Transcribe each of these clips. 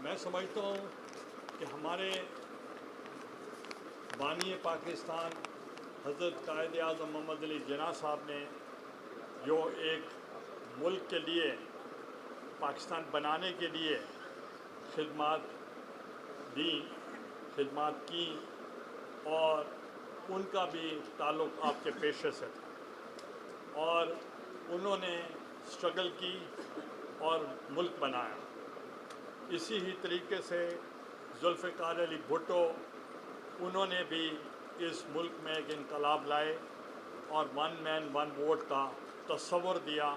میں سمجھتا ہوں کہ ہمارے بانی پاکستان حضرت قائد اعظم محمد علی جناح صاحب نے جو ایک ملک کے لیے پاکستان بنانے کے لیے خدمات دیں، خدمات کی، اور ان کا بھی تعلق آپ کے پیشے سے تھا، اور انہوں نے اسٹرگل کی اور ملک بنایا۔ اسی ہی طریقے سے ذوالفقار علی بھٹو، انہوں نے بھی اس ملک میں ایک انقلاب لائے اور ون مین ون ووٹ کا تصور دیا،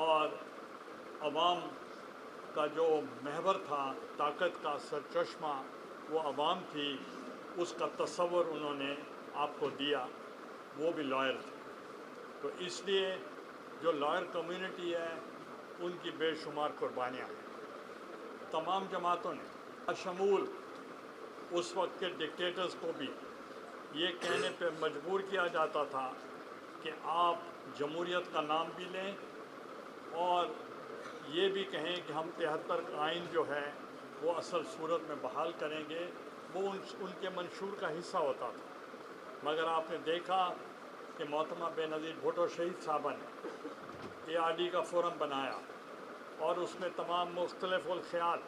اور عوام کا جو محور تھا، طاقت کا سرچشمہ وہ عوام تھی، اس کا تصور انہوں نے آپ کو دیا۔ وہ بھی لائر تھے، تو اس لیے جو لائر کمیونٹی ہے ان کی بے شمار قربانیاں ہیں۔ تمام جماعتوں نے شمول اس وقت کے ڈکٹیٹرز کو بھی یہ کہنے پہ مجبور کیا جاتا تھا کہ آپ جمہوریت کا نام بھی لیں اور یہ بھی کہیں کہ ہم 73 کا آئین جو ہے وہ اصل صورت میں بحال کریں گے، وہ ان کے منشور کا حصہ ہوتا تھا۔ مگر آپ نے دیکھا کہ محترمہ بے نظیر بھٹو شہید صاحبہ نے ARD کا فورم بنایا، اور اس میں تمام مختلف الخیال،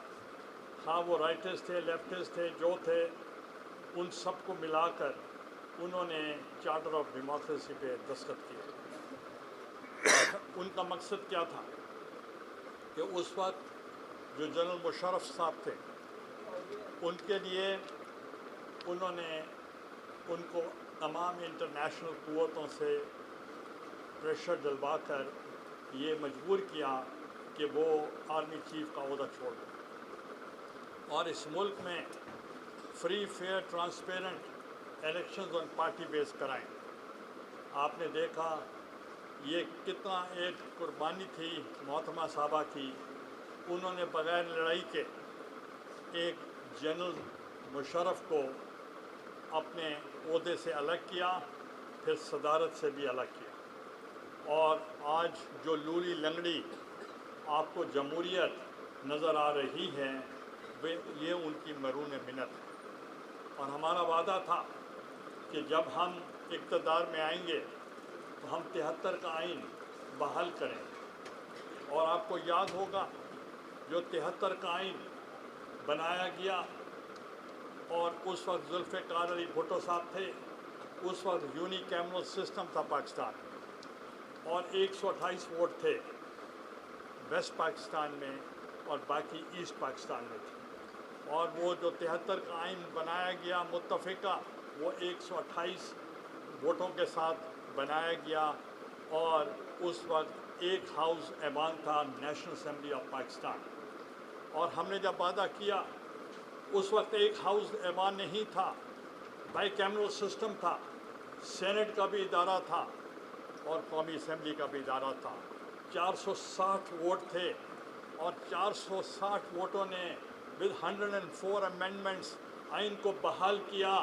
خواہ وہ رائٹرز تھے، لیفٹرز تھے، جو تھے، ان سب کو ملا کر انہوں نے چارٹر آف ڈیموکریسی پہ دستخط کیے۔ ان کا مقصد کیا تھا کہ اس وقت جو جنرل مشرف صاحب تھے، ان کے لیے انہوں نے ان کو تمام انٹرنیشنل قوتوں سے پریشر ڈلوا کر یہ مجبور کیا کہ وہ آرمی چیف کا عہدہ چھوڑ دیں اور اس ملک میں فری، فیئر، ٹرانسپیرنٹ الیکشنز آن پارٹی بیس کرائیں۔ آپ نے دیکھا یہ کتنا ایک قربانی تھی محترمہ صاحبہ کی، انہوں نے بغیر لڑائی کے ایک جنرل مشرف کو اپنے عہدے سے الگ کیا، پھر صدارت سے بھی الگ کیا، اور آج جو لولی لنگڑی آپ کو جمہوریت نظر آ رہی ہے، یہ ان کی مرہون منت ہے۔ اور ہمارا وعدہ تھا کہ جب ہم اقتدار میں آئیں گے تو ہم 73 کا آئین بحال کریں گے، اور آپ کو یاد ہوگا جو 73 کا آئین بنایا گیا، اور اس وقت ذوالفقار علی بھٹو صاحب تھے، اس وقت یونی کیمرل سسٹم تھا پاکستان، اور 128 ووٹ تھے ویسٹ پاکستان میں اور باقی ایسٹ پاکستان میں تھے، اور وہ جو 73 کا آئین بنایا گیا متفقہ، وہ 128 ووٹوں کے ساتھ بنایا گیا، اور اس وقت ایک ہاؤس ایوان تھا نیشنل اسمبلی آف پاکستان۔ اور ہم نے جب وعدہ کیا، اس وقت ایک ہاؤس ایوان نہیں تھا، بائی کیمرل سسٹم تھا، سینٹ کا بھی ادارہ تھا اور قومی اسمبلی کا بھی ادارہ تھا۔ 460 ووٹ تھے، اور 460 ووٹوں نے ود 104 امینڈمنٹس آئین کو بحال کیا،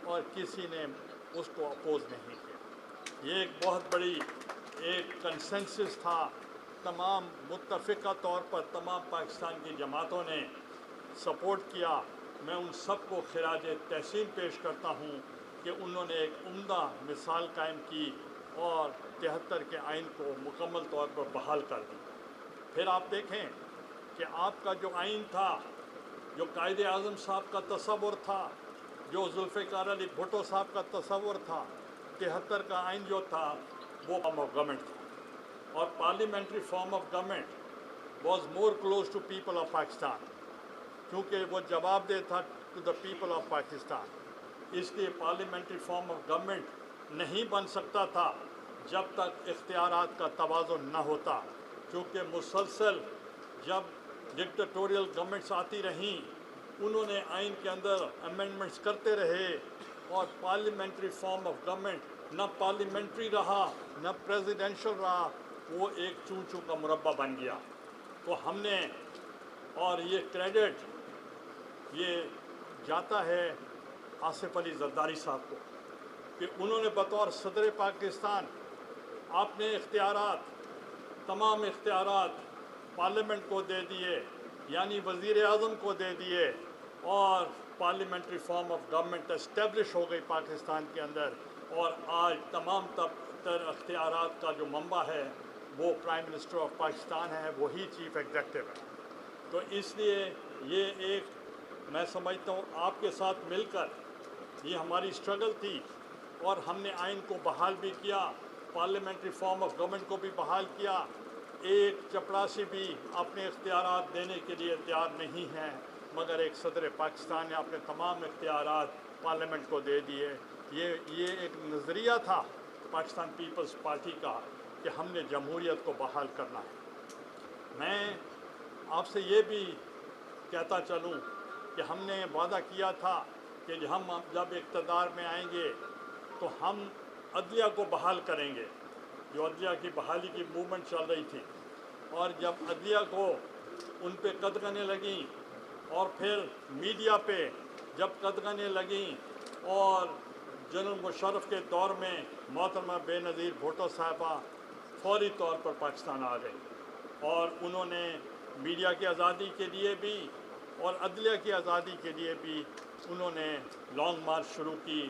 اور کسی نے اس کو اپوز نہیں کیا۔ یہ ایک بہت بڑی ایک کنسنسس تھا، تمام متفقہ طور پر تمام پاکستان کی جماعتوں نے سپورٹ کیا۔ میں ان سب کو خراج تحسین پیش کرتا ہوں کہ انہوں نے ایک عمدہ مثال قائم کی اور 73 کے آئین کو مکمل طور پر بحال کر دی۔ پھر آپ دیکھیں کہ آپ کا جو آئین تھا، جو قائد اعظم صاحب کا تصور تھا، جو ذوالفقار علی بھٹو صاحب کا تصور تھا، 73 کا آئین جو تھا وہ فارم آف گورنمنٹ تھا، اور parliamentary form of government was more close to people of Pakistan, کیونکہ وہ جواب دہ تھا to the people of Pakistan. اس لیے پارلیمنٹری فارم آف گورنمنٹ نہیں بن سکتا تھا جب تک اختیارات کا توازن نہ ہوتا، کیونکہ مسلسل جب ڈکٹیٹوریل گورنمنٹس آتی رہیں، انہوں نے آئین کے اندر امینڈمنٹس کرتے رہے، اور پارلیمنٹری فارم آف گورنمنٹ نہ پارلیمنٹری رہا نہ پریزیڈینشل رہا، وہ ایک چون چون کا مربع بن گیا۔ تو ہم نے، اور یہ کریڈٹ یہ جاتا ہے آصف علی زرداری صاحب کو کہ انہوں نے بطور صدر پاکستان اپنے اختیارات، تمام اختیارات پارلیمنٹ کو دے دیے۔ یعنی وزیر اعظم کو دے دیے اور parliamentary form of government establish ہو گئی پاکستان کے اندر، اور آج تمام تر اختیارات کا جو منبع ہے وہ پرائم منسٹر آف پاکستان ہے، وہی چیف ایگزیکٹو ہے۔ تو اس لیے یہ ایک میں سمجھتا ہوں آپ کے ساتھ مل کر یہ ہماری اسٹرگل تھی، اور ہم نے آئین کو بحال بھی کیا، پارلیمنٹری فارم آف گورنمنٹ کو بھی بحال کیا۔ ایک چپڑاسی بھی اپنے اختیارات دینے کے لیے تیار نہیں ہے، مگر ایک صدر پاکستان نے اپنے تمام اختیارات پارلیمنٹ کو دے دیے۔ یہ ایک نظریہ تھا پاکستان پیپلز پارٹی کا کہ ہم نے جمہوریت کو بحال کرنا ہے۔ میں آپ سے یہ بھی کہتا چلوں کہ ہم نے وعدہ کیا تھا کہ ہم جب اقتدار میں آئیں گے تو ہم عدلیہ کو بحال کریں گے، جو عدلیہ کی بحالی کی موومنٹ چل رہی تھی، اور جب عدلیہ کو ان پہ قدغنیں لگیں، اور پھر میڈیا پہ جب قدغنیں لگیں، اور جنرل مشرف کے دور میں محترمہ بے نظیر بھٹو صاحبہ فوری طور پر پاکستان آ گئی، اور انہوں نے میڈیا کی آزادی کے لیے بھی اور عدلیہ کی آزادی کے لیے بھی انہوں نے لانگ مارچ شروع کی،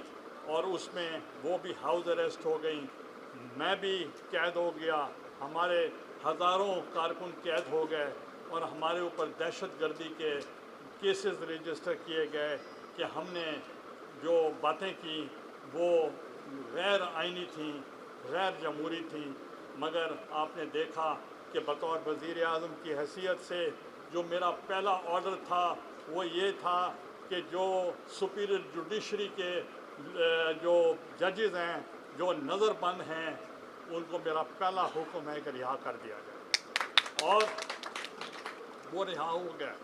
اور اس میں وہ بھی ہاؤس اریسٹ ہو گئیں، میں بھی قید ہو گیا، ہمارے ہزاروں کارکن قید ہو گئے، اور ہمارے اوپر دہشت گردی کے کیسز رجسٹر کیے گئے کہ ہم نے جو باتیں کی وہ غیر آئینی تھیں، غیر جمہوری تھیں۔ مگر آپ نے دیکھا کہ بطور وزیر اعظم کی حیثیت سے جو میرا پہلا آرڈر تھا وہ یہ تھا کہ جو سپیریئر جوڈیشری کے جو ججز ہیں، جو نظر بند ہیں، ان کو میرا پہلا حکم ہے کہ رہا کر دیا جائے، اور وہ رہا ہو گئے۔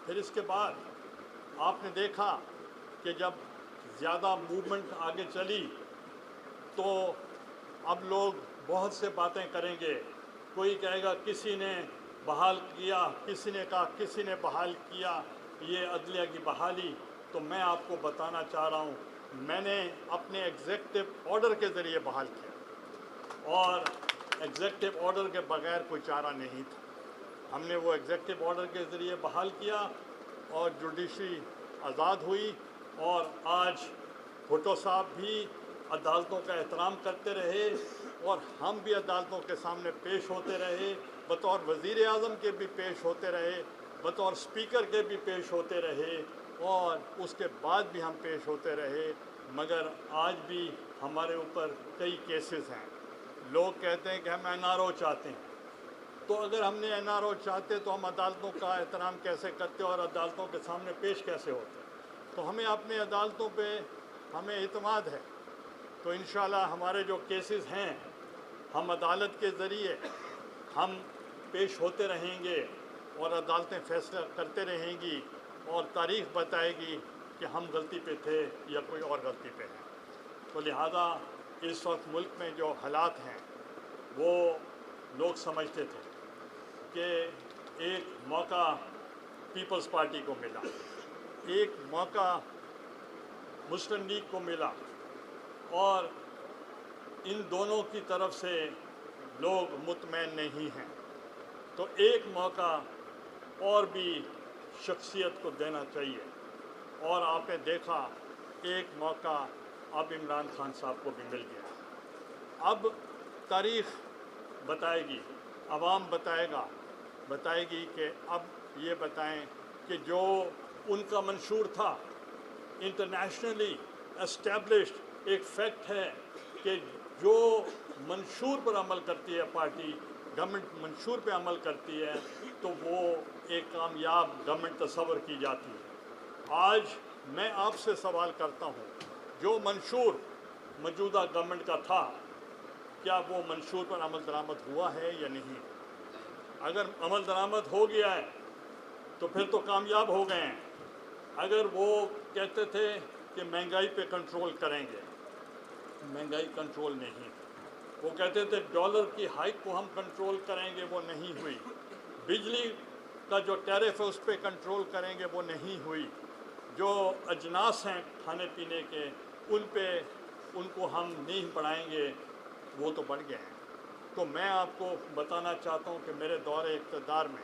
پھر اس کے بعد آپ نے دیکھا کہ جب زیادہ موومنٹ آگے چلی تو اب لوگ بہت سے باتیں کریں گے، کوئی کہے گا کسی نے بحال کیا، کسی نے کہا کسی نے بحال کیا یہ عدلیہ کی بحالی۔ تو میں آپ کو بتانا چاہ رہا ہوں میں نے اپنے ایگزیکٹو آرڈر کے ذریعے بحال کیا، اور ایگزیکٹو آرڈر کے بغیر کوئی چارہ نہیں تھا۔ ہم نے وہ ایگزیکٹو آرڈر کے ذریعے بحال کیا، اور جوڈیشری آزاد ہوئی، اور آج بھٹو صاحب بھی عدالتوں کا احترام کرتے رہے، اور ہم بھی عدالتوں کے سامنے پیش ہوتے رہے، بطور وزیر اعظم کے بھی پیش ہوتے رہے، بطور اسپیکر کے بھی پیش ہوتے رہے، اور اس کے بعد بھی ہم پیش ہوتے رہے۔ مگر آج بھی ہمارے اوپر کئی کیسز ہیں۔ لوگ کہتے ہیں کہ ہم NRO چاہتے ہیں، تو اگر ہم نے NRO چاہتے تو ہم عدالتوں کا احترام کیسے کرتے اور عدالتوں کے سامنے پیش کیسے ہوتے؟ تو ہمیں اپنے عدالتوں پہ ہمیں اعتماد ہے، تو انشاءاللہ ہمارے جو کیسز ہیں ہم عدالت کے ذریعے ہم پیش ہوتے رہیں گے، اور عدالتیں فیصلہ کرتے رہیں گی، اور تاریخ بتائے گی کہ ہم غلطی پہ تھے یا کوئی اور غلطی پہ ہے۔ تو لہٰذا اس وقت ملک میں جو حالات ہیں وہ لوگ سمجھتے تھے کہ ایک موقع پیپلز پارٹی کو ملا، ایک موقع مسلم لیگ کو ملا، اور ان دونوں کی طرف سے لوگ مطمئن نہیں ہیں، تو ایک موقع اور بھی شخصیت کو دینا چاہیے، اور آپ نے دیکھا ایک موقع اب عمران خان صاحب کو بھی مل گیا۔ اب تاریخ بتائے گی، عوام بتائے گی کہ اب یہ بتائیں کہ جو ان کا منشور تھا، انٹرنیشنلی اسٹیبلشڈ ایک فیکٹ ہے کہ جو منشور پر عمل کرتی ہے پارٹی، گورنمنٹ منشور پہ عمل کرتی ہے تو وہ ایک کامیاب گورنمنٹ تصور کی جاتی ہے۔ آج میں آپ سے سوال کرتا ہوں، جو منشور موجودہ گورنمنٹ کا تھا کیا وہ منشور پر عمل درآمد ہوا ہے یا نہیں؟ اگر عمل درآمد ہو گیا ہے تو پھر تو کامیاب ہو گئے ہیں۔ اگر وہ کہتے تھے کہ مہنگائی پہ کنٹرول کریں گے، مہنگائی کنٹرول نہیں، وہ کہتے تھے ڈالر کی ہائیک کو ہم کنٹرول کریں گے، وہ نہیں ہوئی، بجلی کا جو ٹیرف ہے اس پہ کنٹرول کریں گے، وہ نہیں ہوئی، جو اجناس ہیں کھانے پینے کے ان کو ہم نہیں بڑھائیں گے، وہ تو بڑھ گئے ہیں۔ تو میں آپ کو بتانا چاہتا ہوں کہ میرے دور اقتدار میں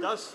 10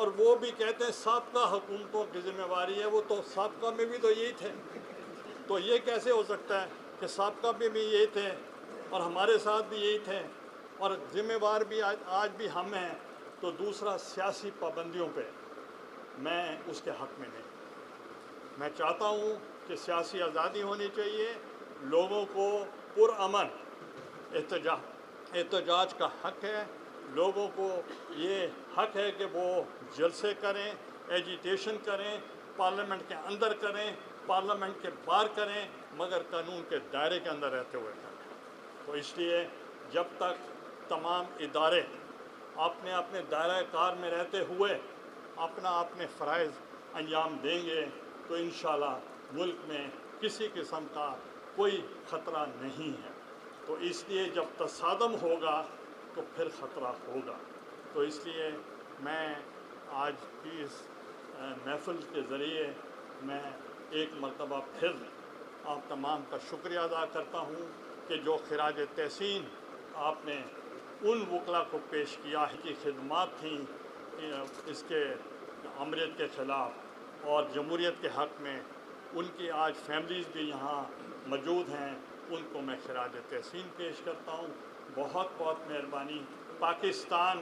اور وہ بھی کہتے ہیں سابقہ حکومتوں کی ذمہ داری ہے، وہ تو سابقہ میں بھی تو یہی تھے، تو یہ کیسے ہو سکتا ہے کہ سابقہ میں بھی یہی تھے اور ہمارے ساتھ بھی یہی تھے اور ذمہ دار بھی آج بھی ہم ہیں؟ تو دوسرا، سیاسی پابندیوں پہ میں اس کے حق میں نہیں۔ میں چاہتا ہوں کہ سیاسی آزادی ہونی چاہیے، لوگوں کو پرامن احتجاج کا حق ہے، لوگوں کو یہ حق ہے کہ وہ جلسے کریں، ایجیٹیشن کریں، پارلیمنٹ کے اندر کریں، پارلیمنٹ کے باہر کریں، مگر قانون کے دائرے کے اندر رہتے ہوئے کریں۔ تو اس لیے جب تک تمام ادارے اپنے اپنے دائرہ کار میں رہتے ہوئے اپنے فرائض انجام دیں گے تو انشاءاللہ ملک میں کسی قسم کا کوئی خطرہ نہیں ہے۔ تو اس لیے جب تصادم ہوگا تو پھر خطرہ ہوگا۔ تو اس لیے میں آج کی اس محفل کے ذریعے میں ایک مرتبہ پھر آپ تمام کا شکریہ ادا کرتا ہوں کہ جو خراج تحسین آپ نے ان وکلاء کو پیش کیا ہے کہ خدمات تھیں اس کے امریت کے خلاف اور جمہوریت کے حق میں، ان کی آج فیملیز بھی یہاں موجود ہیں، ان کو میں خراج تحسین پیش کرتا ہوں۔ بہت بہت مہربانی۔ پاکستان